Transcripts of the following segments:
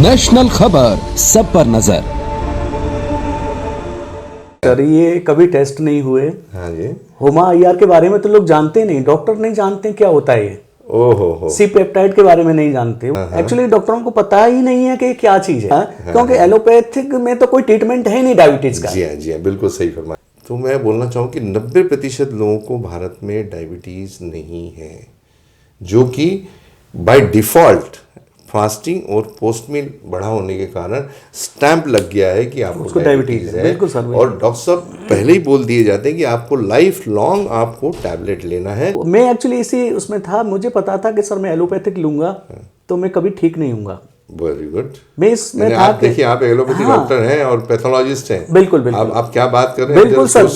National खबर, सब पर नजर। सर ये कभी टेस्ट नहीं हुए। हाँ जी। होमा IR के बारे में तो लोग जानते नहीं, डॉक्टर नहीं जानते क्या होता है ये। ओहो। सी पेप्टाइड के बारे में नहीं जानते। एक्चुअली डॉक्टरों को पता ही नहीं है कि क्या चीज है, क्योंकि एलोपैथिक में तो कोई ट्रीटमेंट है नहीं डायबिटीज का। जी हाँ, बिल्कुल सही फरमाया। तो मैं बोलना चाहूँ कि 90% लोगों को भारत में डायबिटीज नहीं है, जो कि बाय डिफॉल्ट फास्टिंग और पोस्ट मील बढ़ा होने के कारण स्टैंप लग गया है कि आपको डायबिटीज है। बिल्कुल सर, और डॉक्टर साहब पहले ही बोल दिए जाते हैं कि आपको लाइफ लॉन्ग आपको टैबलेट लेना है। मैं एक्चुअली इसी उसमें था, मुझे पता था कि सर मैं एलोपैथिक लूंगा तो मैं कभी ठीक नहीं हूंगा। Very good. मैं इसमें था आप देखिए, आप एलोपैथी डॉक्टर हैं और पैथोलॉजिस्ट हैं। बिल्कुल बिल्कुल। आप क्या बात कर रहे हैं? बिल्कुल सर,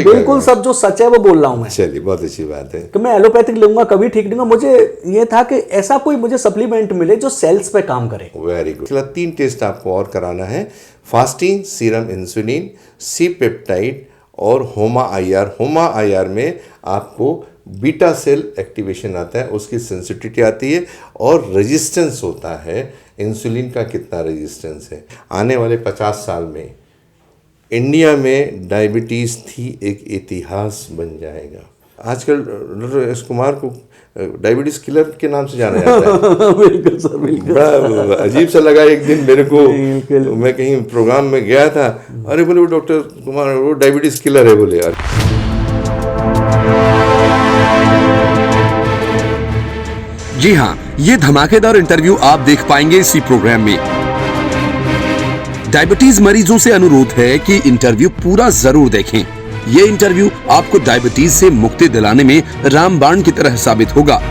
बिल्कुल सर, जो सच है वो बोल रहा हूँ मैं। चलिए, बहुत अच्छी बात है कि मैं एलोपैथिक लूंगा कभी ठीक नहीं होगा। मुझे ये था कि ऐसा कोई मुझे सप्लीमेंट मिले जो सेल्स पे काम करे। Very good. चलो 3 टेस्ट आपको और कराना है: fasting, serum insulin, C peptide और होमा IR। होमा IR में आपको बीटा सेल एक्टिवेशन आता है, उसकी सेंसिटिविटी आती है और रेजिस्टेंस होता है। इंसुलिन का कितना रेजिस्टेंस है। आने वाले 50 साल में इंडिया में डायबिटीज़ थी एक इतिहास बन जाएगा। आजकल डॉक्टर एस कुमार को डायबिटीज़ किलर के नाम से जाना जाता है। बिल्कुल सर, बिल्कुल। बड़ा अजीब सा लगा एक दिन मेरे को। तो मैं कहीं प्रोग्राम में गया था, अरे बोले वो डॉक्टर कुमार वो डायबिटीज़ किलर है। बोले यार, जी हाँ, ये धमाकेदार इंटरव्यू आप देख पाएंगे इसी प्रोग्राम में। डायबिटीज मरीजों से अनुरोध है कि इंटरव्यू पूरा जरूर देखें। ये इंटरव्यू आपको डायबिटीज से मुक्ति दिलाने में रामबाण की तरह साबित होगा।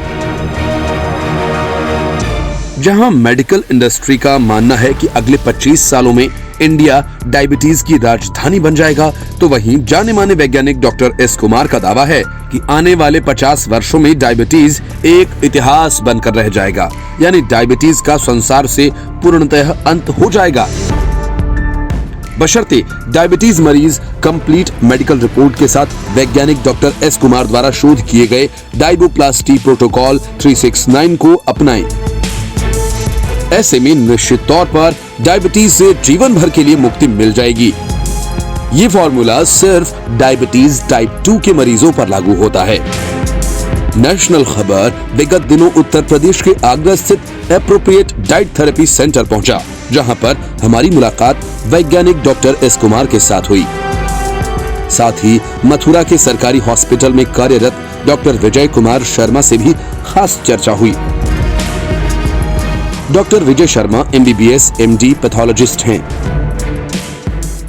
जहां मेडिकल इंडस्ट्री का मानना है कि अगले 25 सालों में इंडिया डायबिटीज की राजधानी बन जाएगा, तो वहीं जाने माने वैज्ञानिक डॉक्टर एस कुमार का दावा है कि आने वाले 50 वर्षों में डायबिटीज एक इतिहास बनकर रह जाएगा, यानी डायबिटीज का संसार से पूर्णतः अंत हो जाएगा, बशर्ते डायबिटीज मरीज कंप्लीट मेडिकल रिपोर्ट के साथ वैज्ञानिक डॉक्टर एस कुमार द्वारा शोध किए गए डाइबोप्लास्टी प्रोटोकॉल 369 को अपनाएं। ऐसे में निश्चित तौर पर डायबिटीज से जीवन भर के लिए मुक्ति मिल जाएगी। ये फॉर्मूला सिर्फ डायबिटीज टाइप 2 के मरीजों पर लागू होता है। नेशनल खबर विगत दिनों उत्तर प्रदेश के आगरा स्थित एप्रोप्रिएट डाइट थेरेपी सेंटर पहुंचा, जहां पर हमारी मुलाकात वैज्ञानिक डॉक्टर एस कुमार के साथ हुई। साथ ही मथुरा के सरकारी हॉस्पिटल में कार्यरत डॉक्टर विजय कुमार शर्मा से भी खास चर्चा हुई। Doctor Vijay Sharma MBBS MD pathologist हैं।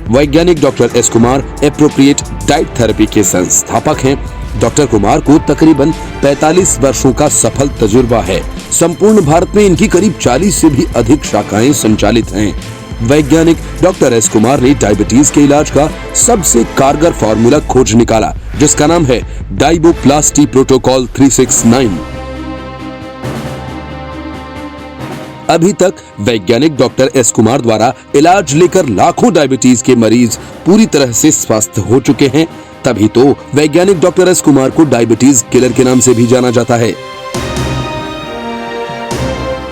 वैज्ञानिक doctor S Kumar appropriate diet therapy के संस्थापक हैं। डॉक्टर कुमार को तकरीबन 45 वर्षों का सफल तजुर्बा है। संपूर्ण भारत में इनकी करीब 40 से भी अधिक शाखाएं संचालित हैं। वैज्ञानिक डॉक्टर एस कुमार ने डायबिटीज के इलाज का सबसे कारगर फॉर्मूला खोज निकाला, जिसका नाम है डाइबोप्लास्टी प्रोटोकॉल 369। अभी तक वैज्ञानिक डॉक्टर एस कुमार द्वारा इलाज लेकर लाखों डायबिटीज के मरीज पूरी तरह से स्वस्थ हो चुके हैं। तभी तो वैज्ञानिक डॉक्टर एस कुमार को डायबिटीज किलर के नाम से भी जाना जाता है।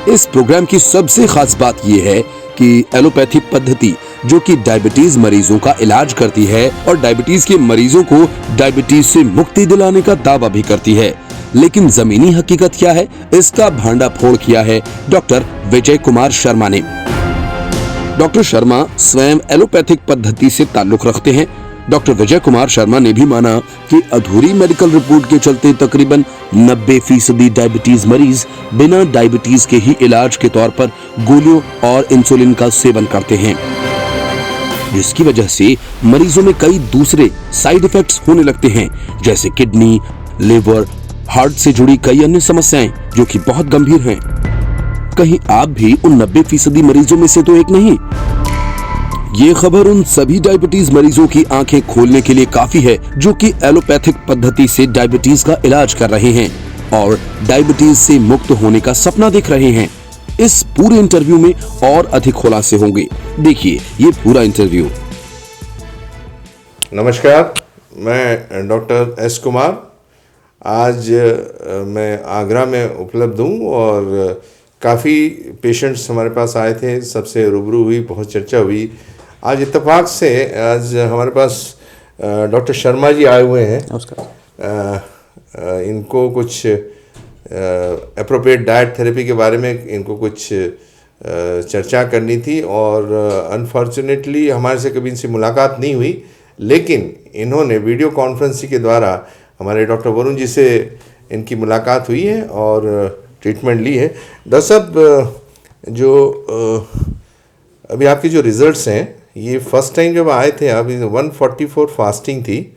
इस प्रोग्राम की सबसे खास बात यह है कि एलोपैथी पद्धति, जो कि डायबिटीज मरीजों का इलाज करती है और डायबिटीज के मरीजों को डायबिटीज से मुक्ति दिलाने का दावा भी करती है, लेकिन जमीनी हकीकत क्या है, इसका भांडाफोड़ किया है डॉक्टर विजय कुमार शर्मा ने। डॉक्टर शर्मा स्वयं एलोपैथिक पद्धति से ताल्लुक रखते हैं। डॉक्टर विजय कुमार शर्मा ने भी माना कि अधूरी मेडिकल रिपोर्ट के चलते तकरीबन 90% डायबिटीज मरीज बिना डायबिटीज के ही इलाज के तौर पर गोलियों और इंसुलिन का सेवन करते हैं, जिसकी वजह से मरीजों में कई दूसरे साइड इफेक्ट्स होने लगते हैं, जैसे किडनी, लिवर, हार्ट से जुड़ी कई अन्य समस्याएं जो कि बहुत गंभीर हैं। कहीं आप भी उन 90% मरीजों में से तो एक नहीं। ये खबर उन सभी डायबिटीज मरीजों की आंखें खोलने के लिए काफी है, जो कि एलोपैथिक पद्धति से डायबिटीज का इलाज कर रहे हैं और डायबिटीज से मुक्त होने का सपना देख रहे हैं। इस पूरे इंटरव्यू में और अधिक खुलासे होंगे। देखिए ये पूरा इंटरव्यू। नमस्कार, मैं डॉक्टर एस कुमार। आज मैं आगरा में उपलब्ध हूँ और काफ़ी पेशेंट्स हमारे पास आए थे, सबसे रूबरू हुई, बहुत चर्चा हुई। आज इत्तेफाक से आज हमारे पास डॉक्टर शर्मा जी आए हुए हैं। नमस्कार। इनको कुछ एप्रोप्रिएट डाइट थेरेपी के बारे में इनको कुछ चर्चा करनी थी, और अनफॉर्चुनेटली हमारे से कभी इनसे मुलाकात नहीं हुई, लेकिन इन्होंने वीडियो कॉन्फ्रेंसिंग के द्वारा हमारे डॉक्टर वरुण जी से इनकी मुलाकात हुई है और ट्रीटमेंट ली है। डॉक्टर साहब, जो अभी आपके जो रिज़ल्ट्स हैं, ये फर्स्ट टाइम जब आए थे अभी 144 फास्टिंग थी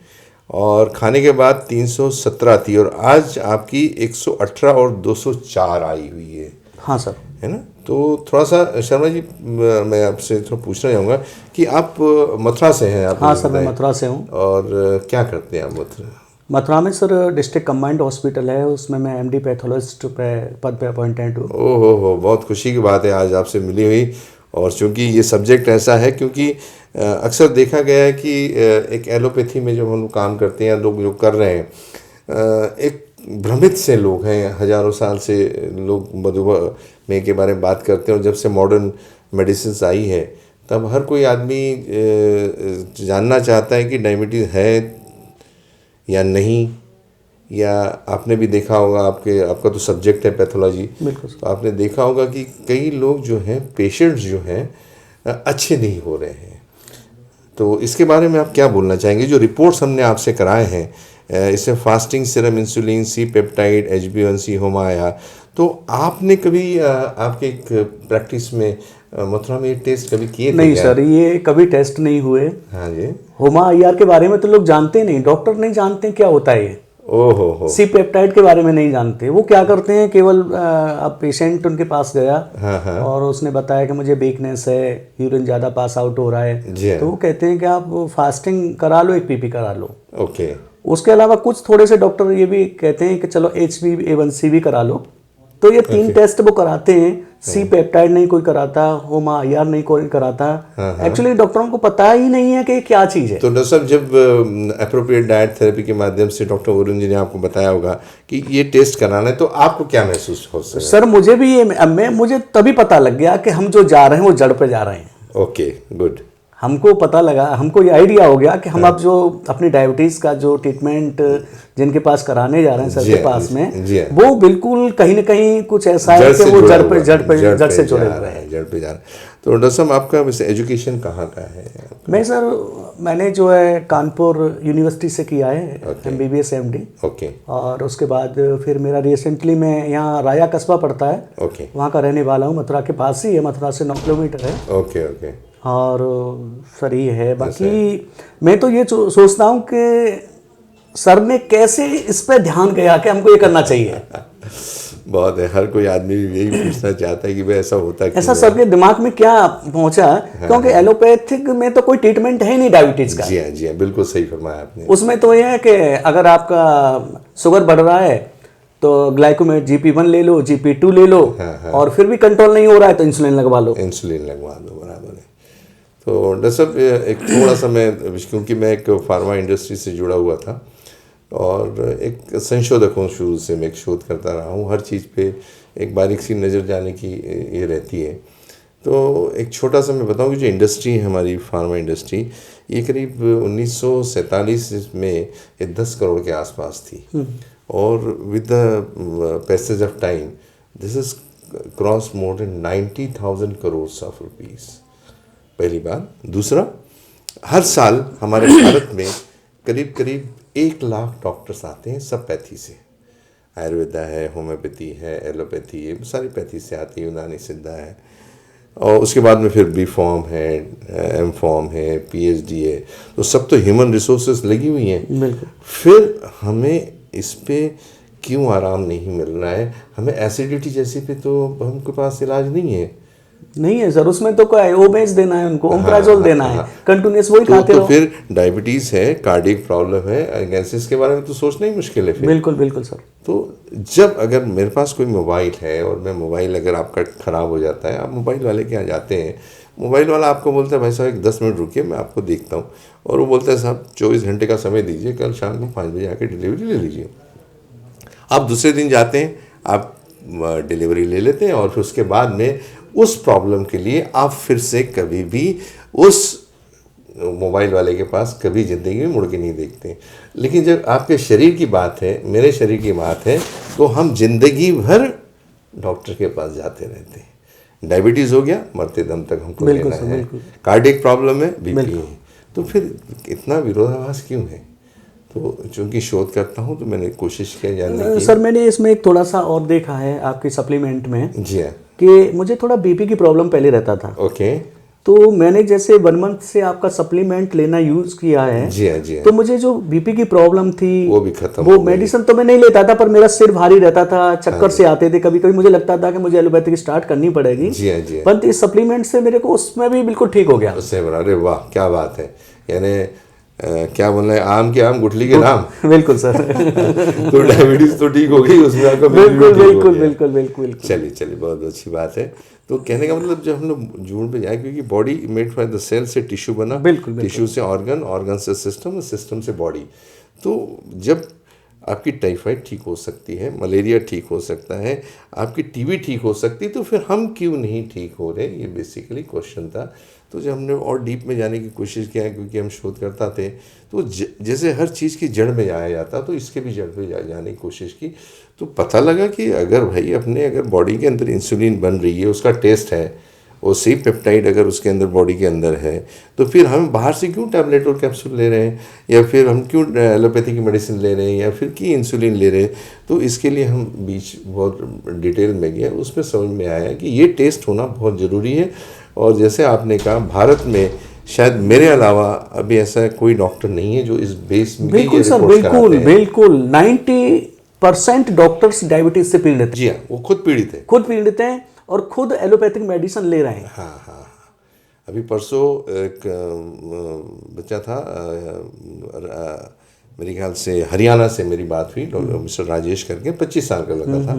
और खाने के बाद 317 थी, और आज आपकी 118 और 204 आई हुई है। हाँ सर। है ना? तो थोड़ा सा शर्मा जी, मैं आपसे थोड़ा पूछना चाहूँगा कि आप मथुरा से हैं? आप? हाँ सर, मैं मथुरा से हूँ। और क्या करते हैं आप मथुरा में? सर डिस्ट्रिक्ट कंबाइंड हॉस्पिटल है, उसमें मैं एमडी पैथोलॉजिस्ट पे पद पे अपॉइंटेड हूँ। ओहो, बहुत खुशी की बात है आज आपसे मिली हुई। और चूँकि ये सब्जेक्ट ऐसा है, क्योंकि अक्सर देखा गया है कि एक एलोपैथी में जब हम लोग काम करते हैं, लोग जो कर रहे हैं, एक भ्रमित से लोग हैं, हजारों साल से लोग मधुमेह के बारे में बात करते हैं, और जब से मॉडर्न मेडिसिन आई है तब हर कोई आदमी जानना चाहता है कि डायबिटीज़ है या नहीं। या आपने भी देखा होगा, आपका तो सब्जेक्ट है पैथोलॉजी, तो आपने देखा होगा कि कई लोग जो हैं, पेशेंट्स जो हैं, अच्छे नहीं हो रहे हैं। तो इसके बारे में आप क्या बोलना चाहेंगे? जो रिपोर्ट्स हमने आपसे कराए हैं, इसमें fasting serum insulin, C peptide, HbA1c, HOMA आया, तो आपने कभी आपके एक प्रैक्टिस में मथुरा में ये टेस्ट कभी किए थे? नहीं सर, ये कभी टेस्ट नहीं हुए। हाँ जी। होमा IR के बारे में तो लोग जानते नहीं, डॉक्टर नहीं जानते क्या होता है ये। ओहो। सी पेप्टाइड के बारे में नहीं जानते। वो क्या करते हैं, केवल अब पेशेंट उनके पास गया, हाँ। और उसने बताया कि मुझे वीकनेस है, यूरिन ज़्यादा पास आउट हो रहा है, तो वो कहते हैं कि आप फास्टिंग करा लो, 1 PP करा लो। ओके। उसके अलावा कुछ थोड़े से डॉक्टर ये भी कहते हैं कि चलो HbA1c भी करा लो। तो ये 3 टेस्ट वो कराते हैं। सी पेप्टाइड नहीं कोई कराता, होमा IR नहीं कोई कराता। एक्चुअली डॉक्टरों को पता ही नहीं है कि क्या चीज़ है। तो डॉक्टर साहब, जब एप्रोप्रिएट डाइट थेरेपी के माध्यम से डॉक्टर वरुण जी ने आपको बताया होगा कि ये टेस्ट कराना है, तो आपको क्या महसूस हो सकता है? सर मुझे भी ये मुझे तभी पता लग गया कि हम जो जा रहे हैं वो जड़ पे जा रहे हैं। Okay, good. हमको पता लगा, हमको ये आइडिया हो गया कि हम अब जो अपनी डायबिटीज़ का जो ट्रीटमेंट जिनके पास कराने जा रहे हैं सर के पास में, वो बिल्कुल कहीं ना कहीं कुछ ऐसा है कि वो जड़ से जुड़े हुए हैं, जड़ पे जा रहे हैं। तो डॉक्टर साहब, आपका वैसे एजुकेशन कहाँ का है? मैंने जो है कानपुर यूनिवर्सिटी से किया है, MBBS MD। ओके। और उसके बाद फिर मेरा रिसेंटली मैं यहाँ राया कस्बा पड़ता है, ओके, वहाँ का रहने वाला हूँ, मथुरा के पास ही है, मथुरा से 9 किलोमीटर है। Okay okay. और सर ये है, बाकी मैं तो ये सोचता हूँ कि सर ने कैसे इस पे ध्यान गया कि हमको ये करना चाहिए। बहुत है, हर कोई आदमी यही पूछना चाहता है कि भाई ऐसा होता है, ऐसा सर के दिमाग में क्या पहुंचा? क्योंकि एलोपैथिक में तो कोई ट्रीटमेंट है ही नहीं डायबिटीज का। जी हाँ, जी हाँ, बिल्कुल सही फरमाया आपने। उसमें तो ये है कि अगर आपका शुगर बढ़ रहा है तो ग्लाइकोमेट GP1 ले लो, GP2 ले लो, और फिर भी कंट्रोल नहीं हो रहा है तो इंसुलिन लगवा लो। इंसुलिन लगवा दो, बराबर है। तो डॉक्टर साहब, एक थोड़ा सा मैं, क्योंकि मैं एक फार्मा इंडस्ट्री से जुड़ा हुआ था और एक संशोधक हूँ, शुरू से मैं एक शोध करता रहा हूँ, हर चीज़ पे एक बारीक सी नज़र जाने की ये रहती है। तो एक छोटा सा मैं बताऊँ कि जो इंडस्ट्री है हमारी, फार्मा इंडस्ट्री, ये करीब 1947 में ये 10 करोड़ के आसपास थी, और with the passage of time this is cross more than 90,000 crore of rupees, पहली बात। दूसरा, हर साल हमारे भारत में करीब करीब 1 लाख डॉक्टर्स आते हैं, सब पैथी से। आयुर्वेदा है, होम्योपैथी है, एलोपैथी है, सारी पैथी से आती है, यूनानी सिद्धा है, और उसके बाद में फिर B.Pharm है, M.Pharm है, PhD है, तो सब तो ह्यूमन रिसोर्सेज लगी हुई हैं। फिर हमें इस पे क्यों आराम नहीं मिल रहा है? हमें एसिडिटी जैसे पे तो हमके पास इलाज नहीं है सर। उसमें तो क्या है, ओमेज देना है उनको, ओमप्राजोल देना है, कंटिन्यूअस वही खाते रहो। तो फिर डायबिटीज़ है, कार्डियक प्रॉब्लम है, गैसेस के बारे में तो सोचना ही मुश्किल है फिर। बिल्कुल बिल्कुल सर। तो जब अगर मेरे पास कोई मोबाइल है और मैं मोबाइल अगर आपका ख़राब हो जाता है, आप मोबाइल वाले के यहाँ जाते हैं, मोबाइल वाला आपको बोलता है भाई साहब 10 मिनट रुकिए, मैं आपको देखता हूँ, और वो बोलता है साहब 24 घंटे का समय दीजिए, कल शाम को 5 बजे आके डिलीवरी ले लीजिए। आप दूसरे दिन जाते हैं, आप डिलीवरी ले लेते हैं और फिर उसके बाद में उस प्रॉब्लम के लिए आप फिर से कभी भी उस मोबाइल वाले के पास कभी ज़िंदगी में मुड़ के नहीं देखते। लेकिन जब आपके शरीर की बात है, मेरे शरीर की बात है, तो हम जिंदगी भर डॉक्टर के पास जाते रहते हैं। डायबिटीज़ हो गया, मरते दम तक हमको लेना है। कार्डियक प्रॉब्लम है, बीपी है, तो फिर इतना विरोधाभास क्यों है? तो चूंकि शोध करता हूँ तो मैंने कोशिश किया जानने की। सर मैंने इसमें एक थोड़ा सा और देखा है आपकी सप्लीमेंट में। जी हाँ। कि मुझे थोड़ा बीपी की प्रॉब्लम पहले रहता था। ओके। तो मैंने जैसे 1 मंथ से आपका सप्लीमेंट लेना यूज किया है। जी हाँ, जी हाँ। तो मुझे जो बीपी की प्रॉब्लम थी वो भी खत्म। वो मेडिसिन तो मैं नहीं लेता था, पर मेरा सिर भारी रहता था, चक्कर से आते थे, कभी कभी मुझे लगता था कि मुझे एलोपैथिक स्टार्ट करनी पड़ेगी। जी हाँ, जी हाँ। पर इस सप्लीमेंट से मेरे को उसमें भी बिल्कुल ठीक हो गया। उससे अरे वाह क्या बात है। यानी क्या बोलना है, आम के आम गुठली के राम। बिल्कुल सर। तो डायबिटीज तो ठीक हो गई, उसमें आपका बिल्कुल बिल्कुल बिल्कुल बिल्कुल। चलिए बहुत अच्छी बात है। तो कहने का मतलब जब हम लोग जून पे जाए, क्योंकि body made for the cell से टिश्यू बना, टिश्यू से ऑर्गन, ऑर्गन से सिस्टम, सिस्टम से बॉडी। तो जब आपकी टाइफाइड ठीक हो सकती है, मलेरिया ठीक हो सकता है, आपकी टीबी ठीक हो सकती है, तो फिर हम क्यों नहीं ठीक हो रहे? ये बेसिकली क्वेश्चन था। तो जब हमने और डीप में जाने की कोशिश किया, क्योंकि हम शोधकर्ता थे, तो जैसे हर चीज़ की जड़ में जाया जाता, तो इसके भी जड़ पे जाने की कोशिश की। तो पता लगा कि अगर भाई अपने अगर बॉडी के अंदर इंसुलिन बन रही है, उसका टेस्ट है, और सी पेप्टाइड अगर उसके अंदर बॉडी के अंदर है, तो फिर हम बाहर से क्यों टैबलेट और कैप्सूल ले रहे हैं, या फिर हम क्यों एलोपैथी की मेडिसिन ले रहे हैं, या फिर की इंसुलिन ले रहे हैं? तो इसके लिए हम बीच बहुत डिटेल में गए, उसमें समझ में आया कि ये टेस्ट होना बहुत ज़रूरी है। और जैसे आपने कहा, भारत में शायद मेरे अलावा अभी ऐसा कोई डॉक्टर नहीं है जो इस बेस में बिल्कुल सर, बिल्कुल बिल्कुल 90% डॉक्टर्स डायबिटीज से पीड़ित हैं। जी हाँ, वो खुद पीड़ित हैं और खुद एलोपैथिक मेडिसिन ले रहे हैं। हाँ। अभी परसों एक बच्चा था, मेरे ख्याल से हरियाणा से मेरी बात हुई, डॉक्टर मिस्टर राजेश करके, 25 साल का लड़का था।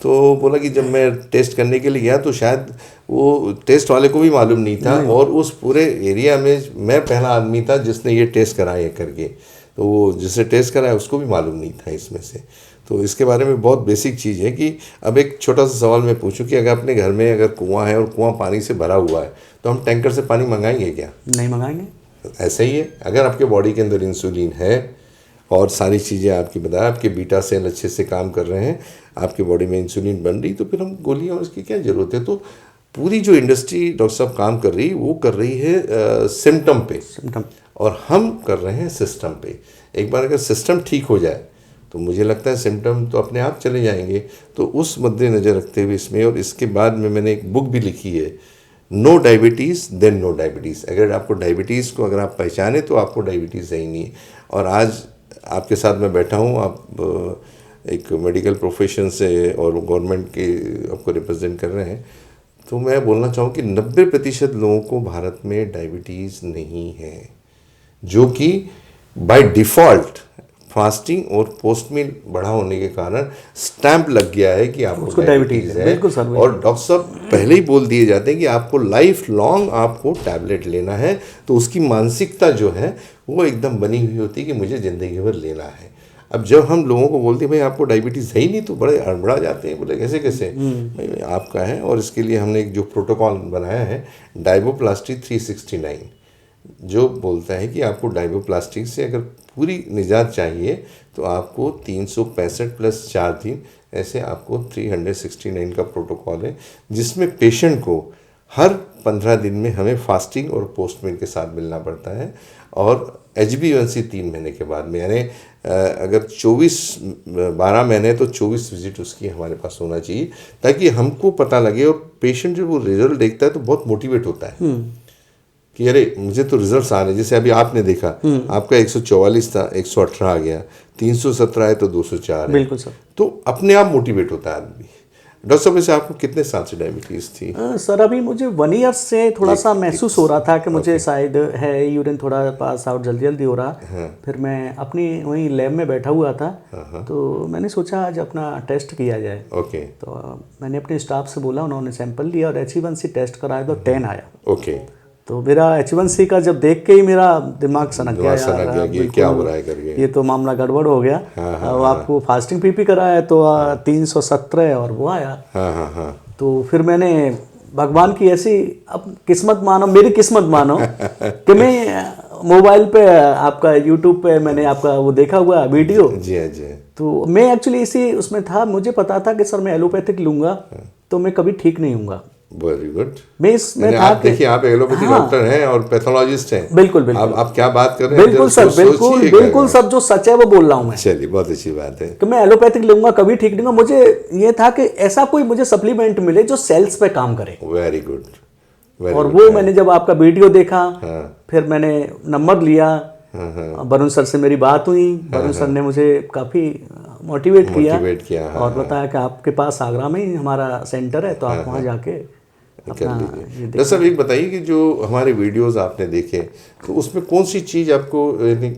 तो बोला कि जब मैं टेस्ट करने के लिए गया तो शायद वो टेस्ट वाले को भी मालूम नहीं था, और उस पूरे एरिया में मैं पहला आदमी था जिसने ये टेस्ट कराया करके। तो वो जिसने टेस्ट कराया उसको भी मालूम नहीं था इसमें से। तो इसके बारे में बहुत बेसिक चीज़ है कि अब एक छोटा सा सवाल मैं पूछूं कि अगर अपने घर में अगर कुआं है और कुआं पानी से भरा हुआ है, तो हम टैंकर से पानी मंगाएंगे क्या? नहीं मंगाएंगे। ऐसा ही है, अगर आपके बॉडी के अंदर इंसुलिन है और सारी चीज़ें आपकी बताया, आपके बीटा सेल अच्छे से काम कर रहे हैं, आपके बॉडी में इंसुलिन बन रही, तो फिर हम गोलियाँ उसकी क्या ज़रूरत है? तो पूरी जो इंडस्ट्री डॉक्टर साहब काम कर रही, वो कर रही है सिम्टम पे, और हम कर रहे हैं सिस्टम पे। एक बार अगर सिस्टम ठीक हो जाए तो मुझे लगता है सिम्टम तो अपने आप चले जाएंगे। तो उस मद्देनज़र रखते हुए इसमें, और इसके बाद में मैंने एक बुक भी लिखी है, no diabetes then no diabetes. अगर आपको डायबिटीज़ को अगर आप पहचाने तो आपको डायबिटीज़ है ही नहीं। और आज आपके साथ मैं बैठा हूँ, आप एक मेडिकल प्रोफेशन से और गवर्नमेंट के आपको रिप्रेजेंट कर रहे हैं, तो मैं बोलना चाहूँ कि 90% लोगों को भारत में डायबिटीज़ नहीं है, जो कि बाय डिफ़ॉल्ट फास्टिंग और पोस्ट मील बढ़ा होने के कारण स्टैंप लग गया है कि आपको डायबिटीज़ है। बिल्कुल सर, और डॉक्टर साहब पहले ही बोल दिए जाते हैं कि आपको लाइफ लॉन्ग आपको टैबलेट लेना है। तो उसकी मानसिकता जो है वो एकदम बनी हुई होती है कि मुझे ज़िंदगी भर लेना है। अब जब हम लोगों को बोलते हैं भाई आपको डायबिटीज़ है ही नहीं, तो बड़े हड़बड़ा जाते हैं, बोले कैसे भाई आपका है। और इसके लिए हमने एक जो प्रोटोकॉल बनाया है, डायबोप्लास्टी 369, जो बोलता है कि आपको डायबोप्लास्टिक से अगर पूरी निजात चाहिए तो आपको 365 प्लस 4 दिन, ऐसे आपको 369 का प्रोटोकॉल है, जिसमें पेशेंट को हर 15 दिन में हमें फास्टिंग और पोस्ट मील के साथ मिलना पड़ता है। और HbA1c 3 महीने के बाद में, यानी अगर 12 महीने तो 24 विजिट उसकी हमारे पास होना चाहिए, ताकि हमको पता लगे। और पेशेंट जब वो रिजल्ट देखता है तो बहुत मोटिवेट होता है कि अरे मुझे तो रिजल्ट्स आ रहे। जैसे अभी आपने देखा, आपका 144 था, 118 आ गया, 317 है तो 204 है। बिल्कुल सर। तो अपने आप मोटिवेट होता है आदमी। डॉक्टर साहब, वैसे आपको कितने साल से डायबिटीज़ थी? सर अभी मुझे 1 ईयर से थोड़ा सा महसूस हो रहा था कि मुझे शायद है, यूरिन थोड़ा पास आउट जल्दी हो रहा। फिर मैं अपनी वहीं लैब में बैठा हुआ था, तो मैंने सोचा आज अपना टेस्ट किया जाए। ओके। तो मैंने अपने स्टाफ से बोला, उन्होंने सैंपल लिया और HbA1c टेस्ट कराया तो 10 आया। ओके। तो मेरा H1C का जब देख के ही मेरा दिमाग सनक गया सनक यार, गया कि ये क्या हो रहा है करके। ये तो मामला गड़बड़ हो गया। अब आपको फास्टिंग पीपी कराया तो 317 और वो आया। हाँ। तो फिर मैंने भगवान की ऐसी अब किस्मत मानो, मेरी किस्मत मानो कि मैं मोबाइल पे आपका यूट्यूब पे मैंने आपका वो देखा हुआ वीडियो। जी हाँ, जी हाँ। तो मैं एक्चुअली इसी उसमें था, मुझे पता था कि सर मैं एलोपैथिक लूंगा तो मैं कभी ठीक नहीं होऊंगा। Very good. मैं इसमें था आप देखिए, आप एलोपैथी डॉक्टर हैं और पैथोलॉजिस्ट हैं। बिल्कुल बिल्कुल। आप क्या बात कर रहे हैं? बिल्कुल सर, बिल्कुल बिल्कुल सर, जो सच है वो बोल रहा हूँ मैं। चलिए, बहुत अच्छी बात है कि मैं एलोपैथिक लूंगा कभी ठीक नहीं होगा। मुझे ये था कि ऐसा कोई मुझे सप्लीमेंट मिले जो सेल्स पे काम करे। Very good. और वो मैंने जब आपका वीडियो देखा, फिर मैंने नंबर लिया, वरुण सर से मेरी बात हुई। वरुण सर ने मुझे काफ़ी मोटिवेट किया और बताया कि आपके पास आगरा में ही हमारा सेंटर है, तो आप वहाँ जाके कर लीजिए। डॉक्टर साहब, एक बताइए कि जो हमारे वीडियोस आपने देखे, तो उसमें कौन सी चीज़ आपको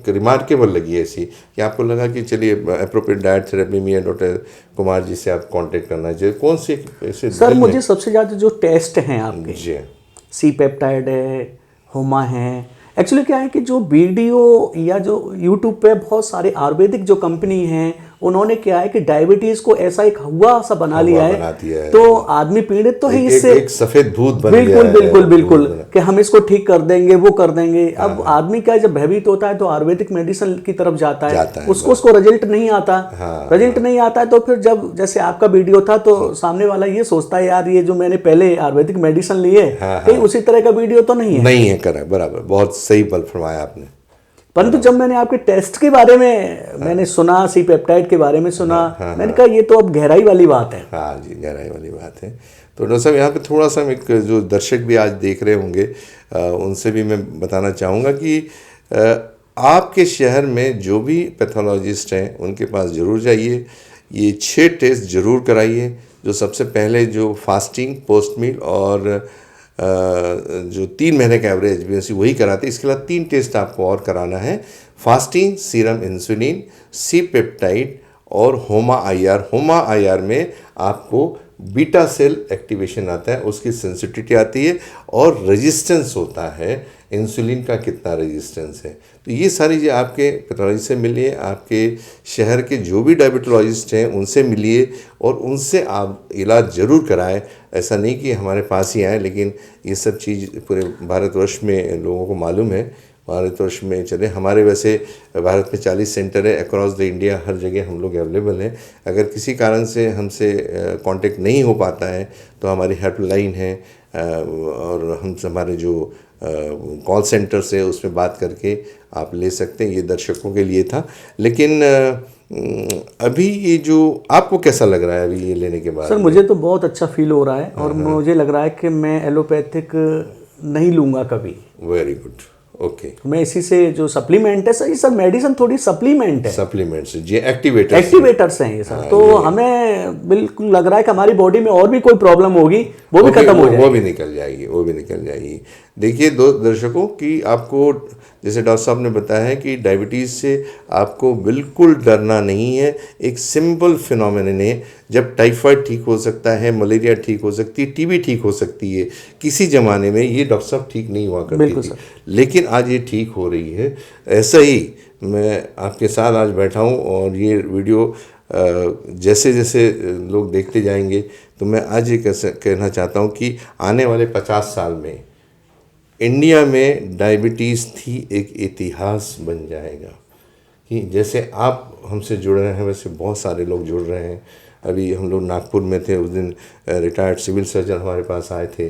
रिमार्केबल लगी ऐसी कि आपको लगा कि चलिए एप्रोप्रिएट डाइट थेरेपी में डॉक्टर कुमार जी से आप कांटेक्ट करना चाहिए? कौन सी ऐसे? सर मुझे सबसे ज़्यादा जो टेस्ट हैं आपके, जी, सी पेप्टाइड है, होमा है। एक्चुअली क्या है कि जो वीडियो या जो यूट्यूब पे बहुत सारे आयुर्वेदिक जो कंपनी हैं, उन्होंने क्या है कि डायबिटीज को ऐसा एक हुआ सा बना लिया है, तो आदमी पीड़ित तो है इससे, एक सफेद भूत बन बिल्कुल गया है। बिल्कुल बिल्कुल कि हम इसको ठीक कर देंगे, वो कर देंगे। अब आदमी क्या है, जब भयभीत होता है तो आयुर्वेदिक मेडिसिन की तरफ जाता है, उसको रिजल्ट नहीं आता। रिजल्ट नहीं आता है तो फिर जब जैसे आपका वीडियो था तो सामने वाला ये सोचता है यार ये जो मैंने पहले आयुर्वेदिक मेडिसिन लिए कहीं उसी तरह का वीडियो तो नहीं है। करेक्ट, बराबर, बहुत सही बल फरमाया आपने। परंतु जब मैंने आपके टेस्ट के बारे में मैंने सुना, सी पेप्टाइड के बारे में सुना, मैंने कहा ये तो अब गहराई वाली बात है। हाँ जी, गहराई वाली बात है। तो डॉक्टर साहब, यहाँ पे थोड़ा सा एक जो दर्शक भी आज देख रहे होंगे उनसे भी मैं बताना चाहूँगा कि आपके शहर में जो भी पैथोलॉजिस्ट हैं उनके पास ज़रूर जाइए, ये 6 टेस्ट ज़रूर कराइए। जो सबसे पहले जो फास्टिंग, पोस्ट मील और जो 3 महीने का एवरेज भी वही कराते हैं। इसके अलावा 3 टेस्ट आपको और कराना है: fasting, serum insulin, C peptide और होमा IR। होमा IR में आपको बीटा सेल एक्टिवेशन आता है, उसकी सेंसिटिविटी आती है और रेजिस्टेंस होता है, इंसुलिन का कितना रेजिस्टेंस है। तो ये सारी जो आपके पैथोलॉजिस्ट से मिलिए, आपके शहर के जो भी डायबिटोलॉजिस्ट हैं उनसे मिलिए और उनसे आप इलाज ज़रूर कराएं। ऐसा नहीं कि हमारे पास ही आए, लेकिन ये सब चीज़ पूरे भारतवर्ष में लोगों को मालूम है। भारतवर्ष में चले, हमारे वैसे भारत में 40 सेंटर है अक्रॉस द इंडिया, हर जगह हम लोग अवेलेबल हैं। अगर किसी कारण से हमसे कांटेक्ट नहीं हो पाता है तो हमारी हेल्पलाइन है और हम हमारे जो कॉल सेंटर से उसमें बात करके आप ले सकते हैं। ये दर्शकों के लिए था। लेकिन अभी ये जो आपको कैसा लग रहा है अभी ये लेने के बाद? सर मुझे तो बहुत अच्छा फील हो रहा है और मुझे लग रहा है कि मैं एलोपैथिक नहीं लूँगा कभी। Very good, okay. मैं इसी से जो सप्लीमेंट है सर, ये सब मेडिसिन थोड़ी सप्लीमेंट है, सप्लीमेंट्स ये एक्टिवेटर्स हैं ये सब। तो हमें बिल्कुल लग रहा है कि हमारी बॉडी में और भी कोई प्रॉब्लम होगी वो भी खत्म हो जाएगी, वो भी निकल जाएगी। देखिए दो दर्शकों की, आपको जैसे डॉक्टर साहब ने बताया है कि डायबिटीज़ से आपको बिल्कुल डरना नहीं है। एक सिंपल फिनोमेनन है। जब टाइफाइड ठीक हो सकता है, मलेरिया ठीक हो सकती है, टीबी ठीक हो सकती है, किसी ज़माने में ये डॉक्टर साहब ठीक नहीं हुआ करती थी, लेकिन आज ये ठीक हो रही है। ऐसा ही मैं आपके साथ आज बैठा हूँ और ये वीडियो जैसे जैसे लोग देखते जाएंगे तो मैं आज ये कहना चाहता हूँ कि आने वाले 50 साल में इंडिया में डायबिटीज़ थी एक इतिहास बन जाएगा। कि जैसे आप हमसे जुड़ रहे हैं वैसे बहुत सारे लोग जुड़ रहे हैं। अभी हम लोग नागपुर में थे, उस दिन रिटायर्ड सिविल सर्जन हमारे पास आए थे।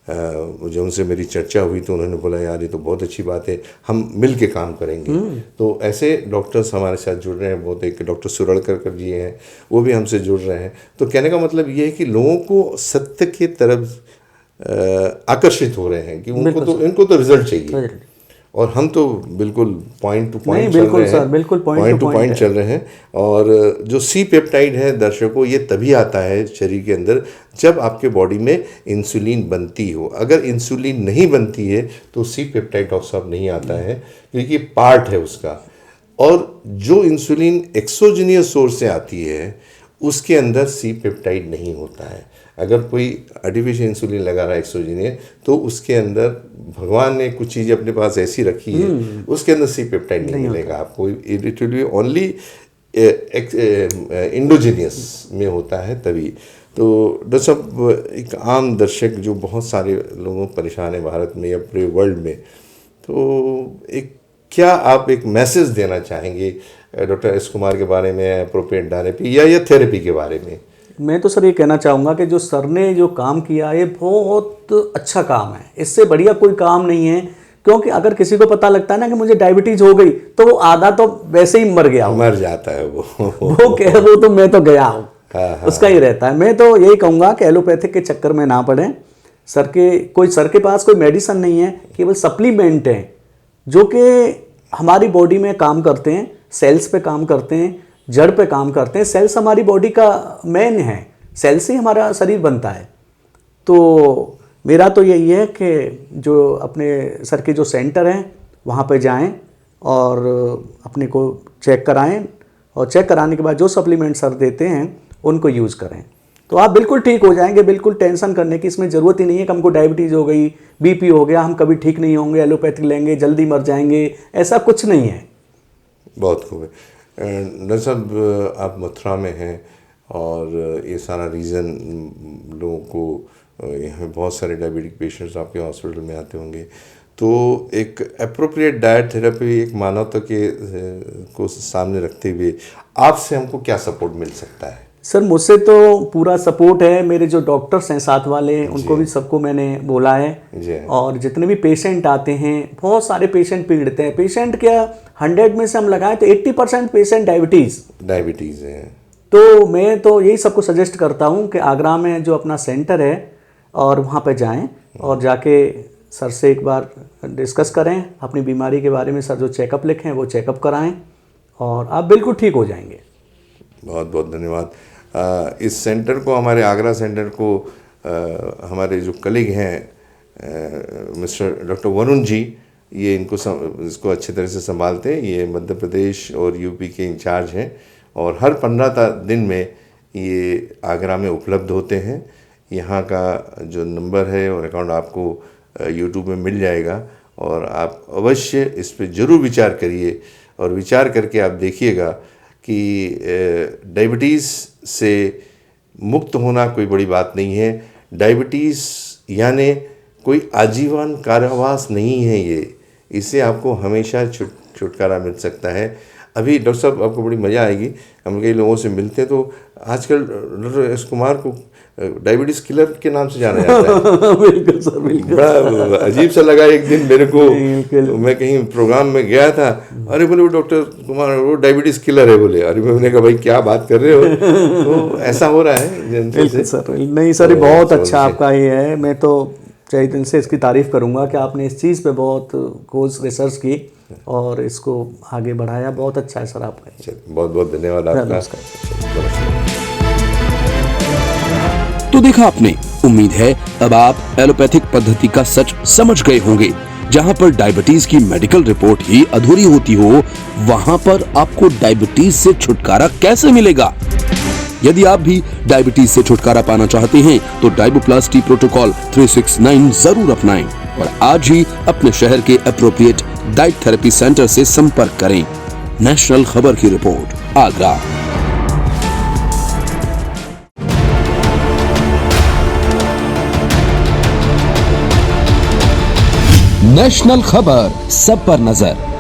जो उनसे मेरी चर्चा हुई तो उन्होंने बोला यार ये तो बहुत अच्छी बात है, हम मिल के काम करेंगे। तो ऐसे डॉक्टर्स हमारे साथ जुड़ रहे हैं बहुत। एक डॉक्टर सुरड़कर जी हैं, वो भी हमसे जुड़ रहे हैं। तो कहने का मतलब ये है कि लोगों को सत्य की तरफ आकर्षित हो रहे हैं कि इनको तो रिजल्ट चाहिए, और हम तो बिल्कुल पॉइंट टू पॉइंट चल रहे हैं। और जो सी पेप्टाइड है दर्शकों, ये तभी आता है शरीर के अंदर जब आपके बॉडी में इंसुलिन बनती हो। अगर इंसुलिन नहीं बनती है तो सी पेप्टाइड डॉक्टर साहब नहीं आता है, क्योंकि पार्ट है उसका। और जो इंसुलिन एक्सोजीनियस सोर्स से आती है उसके अंदर सी पेप्टाइड नहीं होता है। अगर कोई आर्टिफिशियल इंसुलिन लगा रहा है एक्सोजीनियस, तो उसके अंदर भगवान ने कुछ चीज़ अपने पास ऐसी रखी है, उसके अंदर सी पेप्टाइड नहीं मिलेगा आपको। It will be only endogenous में होता है तभी। तो डॉक्टर साहब, एक आम दर्शक जो बहुत सारे लोगों परेशान है भारत में या पूरे वर्ल्ड में, तो क्या आप एक मैसेज देना चाहेंगे डॉक्टर एस कुमार के बारे में, एप्रोप्रिएट थेरेपी या थेरेपी के बारे में? मैं तो सर ये कहना चाहूँगा कि जो सर ने जो काम किया ये बहुत अच्छा काम है, इससे बढ़िया कोई काम नहीं है। क्योंकि अगर किसी को पता लगता है ना कि मुझे डायबिटीज हो गई, तो वो आधा तो वैसे ही मर गया, मर जाता है वो तो मैं तो गया हूँ, उसका ही रहता है। मैं तो यही कहूँगा कि एलोपैथिक के चक्कर में ना पड़े। सर के पास कोई मेडिसिन नहीं है, केवल सप्लीमेंट हैं जो कि हमारी बॉडी में काम करते हैं, सेल्स पे काम करते हैं, जड़ पे काम करते हैं। सेल्स हमारी बॉडी का मेन है, सेल से ही हमारा शरीर बनता है। तो मेरा तो यही है कि जो अपने सर के जो सेंटर हैं वहाँ पे जाएं और अपने को चेक कराएं, और चेक कराने के बाद जो सप्लीमेंट सर देते हैं उनको यूज़ करें, तो आप बिल्कुल ठीक हो जाएंगे। बिल्कुल टेंशन करने की इसमें ज़रूरत ही नहीं है कि हमको डायबिटीज़ हो गई, बीपी हो गया, हम कभी ठीक नहीं होंगे, एलोपैथिक लेंगे जल्दी मर जाएंगे, ऐसा कुछ नहीं है। बहुत खूब है। डॉक्टर साहब, आप मथुरा में हैं और ये सारा रीज़न लोगों को, यहाँ बहुत सारे डायबिटिक पेशेंट्स आपके हॉस्पिटल में आते होंगे, तो एक एप्रोप्रिएट डाइट थेरेपी, एक मानवता के को सामने रखते हुए आपसे हमको क्या सपोर्ट मिल सकता है? सर मुझसे तो पूरा सपोर्ट है। मेरे जो डॉक्टर्स हैं साथ वाले, उनको भी सबको मैंने बोला है, और जितने भी पेशेंट आते हैं, बहुत सारे पेशेंट पीड़ित हैं। पेशेंट क्या 100 में से हम लगाएं तो 80% पेशेंट डायबिटीज़ है। तो मैं तो यही सबको सजेस्ट करता हूँ कि आगरा में जो अपना सेंटर है और वहाँ पे जाएं और जाके सर से एक बार डिस्कस करें अपनी बीमारी के बारे में। सर जो चेकअप लिखें वो चेकअप कराएं और आप बिल्कुल ठीक हो जाएंगे। बहुत बहुत धन्यवाद। इस सेंटर को, हमारे आगरा सेंटर को, हमारे जो कलीग हैं मिस्टर डॉक्टर वरुण जी, ये इसको अच्छी तरह से संभालते हैं। ये मध्य प्रदेश और यूपी के इंचार्ज हैं और हर 15 दिन में ये आगरा में उपलब्ध होते हैं। यहाँ का जो नंबर है और अकाउंट आपको यूट्यूब में मिल जाएगा, और आप अवश्य इस पर ज़रूर विचार करिए, और विचार करके आप देखिएगा कि डायबिटीज़ से मुक्त होना कोई बड़ी बात नहीं है। डायबिटीज़ यानी कोई आजीवन कारावास नहीं है, इससे आपको हमेशा छुटकारा मिल सकता है। अभी डॉक्टर साहब, आपको बड़ी मज़ा आएगी, हम कई लोगों से मिलते हैं तो आजकल डॉक्टर एस कुमार को डायबिटीज़ किलर के नाम से जाना जाता है। बिल्कुल सर, बिल्कुल। बड़ा अजीब सा लगा एक दिन मेरे को, तो मैं कहीं प्रोग्राम में गया था, अरे बोले वो डॉक्टर कुमार वो डायबिटीज़ किलर है बोले। अरे मैंने कहा भाई क्या बात कर रहे हो? तो ऐसा हो रहा है। बिल्कुल सर, नहीं सर, बहुत अच्छा आपका ये है। मैं तो चाहे दिन से इसकी तारीफ़ करूँगा कि आपने इस चीज़ पे बहुत खोज रिसर्च की और इसको आगे बढ़ाया। बहुत अच्छा है सर आपका। बहुत बहुत धन्यवाद आपका। तो देखा आपने, उम्मीद है अब आप एलोपैथिक पद्धति का सच समझ गए होंगे। जहां पर डायबिटीज की मेडिकल रिपोर्ट ही अधूरी होती हो, वहां पर आपको डायबिटीज से छुटकारा कैसे मिलेगा? यदि आप भी डायबिटीज से छुटकारा पाना चाहते हैं तो डायबोप्लास्टी प्रोटोकॉल 369 जरूर अपनाएं और आज ही अपने शहर के एप्रोप्रिएट डाइट थेरेपी सेंटर से संपर्क करें। नेशनल खबर की रिपोर्ट, आगरा। नेशनल खबर, सब पर नजर।